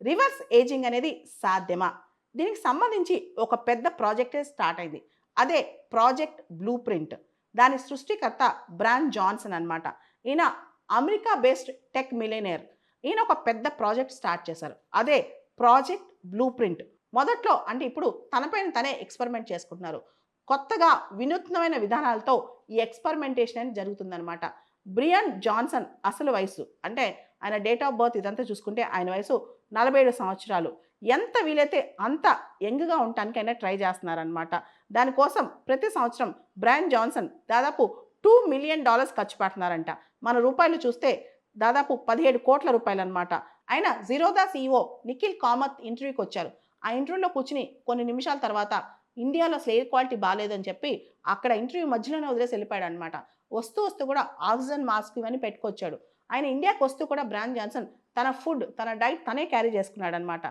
Reverse ageing అనేది సాధ్యమా? దీనికి సంబంధించి ఒక పెద్ద ప్రాజెక్టే స్టార్ట్ అయింది. అదే ప్రాజెక్ట్ బ్లూ ప్రింట్. దాని సృష్టికర్త బ్రాన్ జాన్సన్ అన్నమాట. ఈయన అమెరికా బేస్డ్ టెక్ మిలియనేర్. ఈయన ఒక పెద్ద ప్రాజెక్ట్ స్టార్ట్ చేశారు. అదే ప్రాజెక్ట్ బ్లూ ప్రింట్. మొదట్లో అంటే ఇప్పుడు తనపైన తనే ఎక్స్పెరిమెంట్ చేసుకుంటున్నారు. కొత్తగా వినూత్నమైన విధానాలతో ఈ ఎక్స్పెరిమెంటేషన్ అనేది జరుగుతుందనమాట. బ్రియాన్ జాన్సన్ అసలు వయసు అంటే ఆయన డేట్ ఆఫ్ బర్త్ ఇదంతా చూసుకుంటే ఆయన వయసు 47 సంవత్సరాలు. ఎంత వీలైతే అంత యంగ్‌గా ఉండటానికి ఆయన ట్రై చేస్తున్నారనమాట. దానికోసం ప్రతి సంవత్సరం బ్రాన్ జాన్సన్ దాదాపు $2,000,000 ఖర్చు పెడుతున్నారంట. మన రూపాయలు చూస్తే దాదాపు 17,00,00,000 రూపాయలనమాట. ఆయన జిరోదా సీఈఓ నిఖిల్ కామత్ ఇంటర్వ్యూకొచ్చారు. ఆ ఇంటర్వ్యూలో కూర్చొని కొన్ని నిమిషాల తర్వాత ఇండియాలో అసలు ఎయిర్ క్వాలిటీ బాలేదని చెప్పి అక్కడ ఇంటర్వ్యూ మధ్యలోనే వదిలేసి వెళ్ళిపోయాడనమాట. వస్తూ వస్తూ కూడా ఆక్సిజన్ మాస్క్ ఇవన్నీ పెట్టుకొచ్చాడు. ఆయన ఇండియాకి వస్తూ కూడా బ్రాన్ జాన్సన్ తన ఫుడ్, తన డైట్ తనే క్యారీ చేసుకున్నాడనమాట.